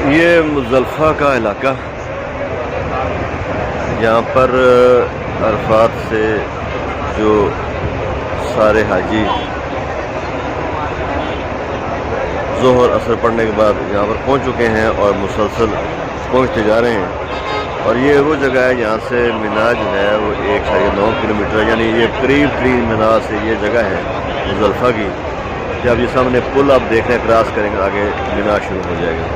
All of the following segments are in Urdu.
یہ مزدلفہ کا علاقہ، یہاں پر عرفات سے جو سارے حاجی ظہر اثر پڑنے کے بعد یہاں پر پہنچ چکے ہیں اور مسلسل پہنچتے جا رہے ہیں، اور یہ وہ جگہ ہے جہاں سے مینا جو ہے وہ 1.9 کلومیٹر، یعنی یہ قریب مینا سے یہ جگہ ہے مزدلفہ کی کہ اب یہ سامنے پل آپ دیکھ رہے ہیں، کراس کریں گے آگے مینا شروع ہو جائے گا۔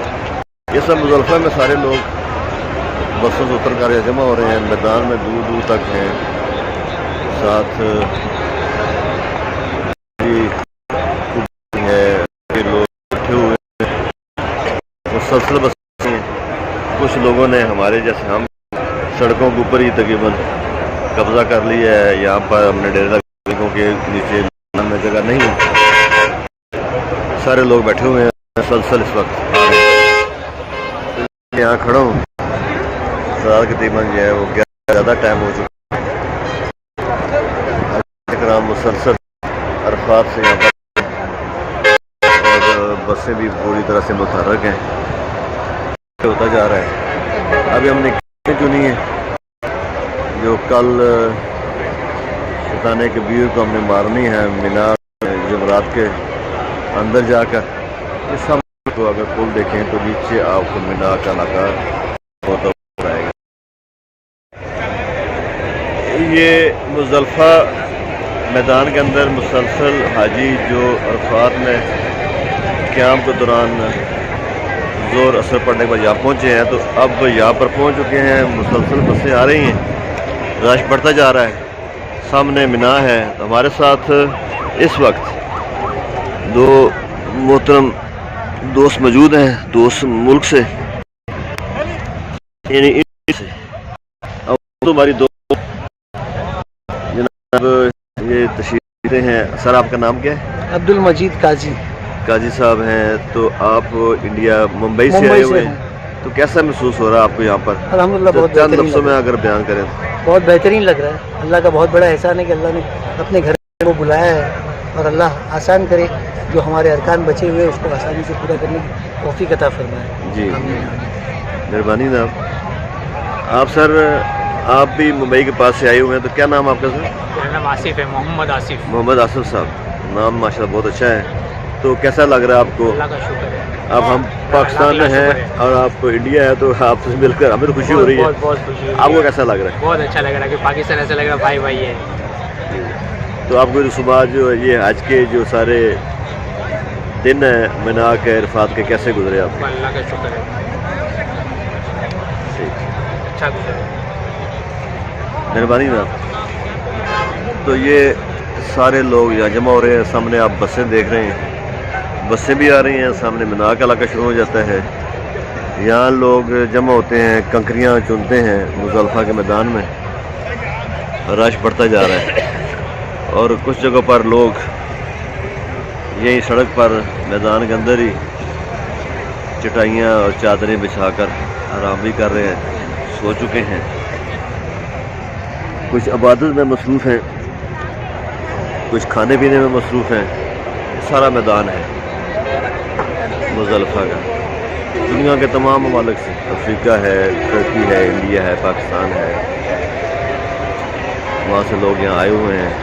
یہ سب مزدلفہ میں سارے لوگ بسوں سے اتر کر جمع ہو رہے ہیں، میدان میں دور دور تک ہیں، ساتھ مسلسل بسیں، کچھ لوگوں نے ہمارے جیسے ہم سڑکوں کے اوپر ہی تقریباً قبضہ کر لیا ہے، یہاں پر ہم نے ڈیرے لگا کیونکہ نیچے میں جگہ نہیں ہے، سارے لوگ بیٹھے ہوئے ہیں مسلسل اس وقت یہاں کھڑا ہوں۔ رات کے تقریباً جو ہے وہ زیادہ ٹائم ہو چکا ہے، مسلسل عرفات سے یہاں پر اور بسیں بھی پوری طرح سے متحرک ہیں، ہوتا جا رہا ہے۔ ابھی ہم نے چنی ہے جو کل شیطان کبیر کو ہم نے مارنی ہے مینا جمعرات کے اندر جا کر۔ اس سب کو اگر پل دیکھیں تو نیچے آپ کو مینا کا علاقہ ہوتا آئے گا۔ یہ مزدلفہ میدان کے اندر مسلسل حاجی جو عرفات میں قیام کے دوران زور اثر پڑنے کے بعد یہاں پہنچے ہیں، تو اب یہاں پر پہنچ چکے ہیں، مسلسل بسیں آ رہی ہیں، رش بڑھتا جا رہا ہے، سامنے مینا ہے۔ ہمارے ساتھ اس وقت دو محترم دوست موجود ہیں، دوست ملک سے، یعنی ہماری دوست جناب یہ تشریف ہیں۔ سر آپ کا نام کیا ہے؟ عبد المجید قاضی صاحب ہیں۔ تو آپ انڈیا ممبئی سے آئے ہوئے ہیں، تو کیسا محسوس ہو رہا ہے آپ کو یہاں پر؟ الحمدللہ بہت چند لفظوں میں اگر بیان کریں۔ بہت بہترین لگ رہا ہے، اللہ کا بہت بڑا احسان ہے کہ اللہ نے اپنے گھر کو بلایا ہے، اور اللہ آسان کرے جو ہمارے ارکان بچے ہوئے اس کو آسانی سے پورا کرنے کی توفیق عطا فرمائے۔ جی مہربانی جناب۔ آپ سر آپ بھی ممبئی کے پاس سے آئے ہوئے ہیں، تو کیا نام آپ کا سر؟ میرا نام آصف ہے، محمد آصف صاحب، نام ماشاءاللہ بہت اچھا ہے۔ تو کیسا لگ رہا ہے آپ کو؟ اللہ کا شکر ہے۔ اب ہم پاکستان میں ہیں اور آپ انڈیا ہے، تو آپ سے مل کر ہمیں تو خوشی ہو رہی ہے، بہت خوشی ہو رہی ہے۔ آپ کو کیسا لگ رہا ہے؟ بہت اچھا لگ رہا ہے کہ پاکستان ایسا لگ رہا ہے بھائی ہے۔ تو آپ کو صبح جو یہ آج کے جو سارے دن ہیں مینا کے عرفات کے کیسے گزرے آپ؟ اللہ کا شکر ہے، اچھا گزرے۔ مہربانی جناب۔ تو یہ سارے لوگ یہاں جمع ہو رہے ہیں، سامنے آپ بسیں دیکھ رہے ہیں، بسیں بھی آ رہی ہیں، سامنے مینا کا علاقہ شروع ہو جاتا ہے، یہاں لوگ جمع ہوتے ہیں، کنکریاں چنتے ہیں مزدلفہ کے میدان میں، رش بڑھتا جا رہا ہے، اور کچھ جگہوں پر لوگ یہی سڑک پر میدان کے اندر ہی چٹائیاں اور چادریں بچھا کر آرام بھی کر رہے ہیں، سو چکے ہیں، کچھ عبادت میں مصروف ہیں، کچھ کھانے پینے میں مصروف ہیں۔ سارا میدان ہے مزدلفہ کا، دنیا کے تمام ممالک سے، افریقہ ہے، ترکی ہے، انڈیا ہے، پاکستان ہے، وہاں سے لوگ یہاں آئے ہوئے ہیں۔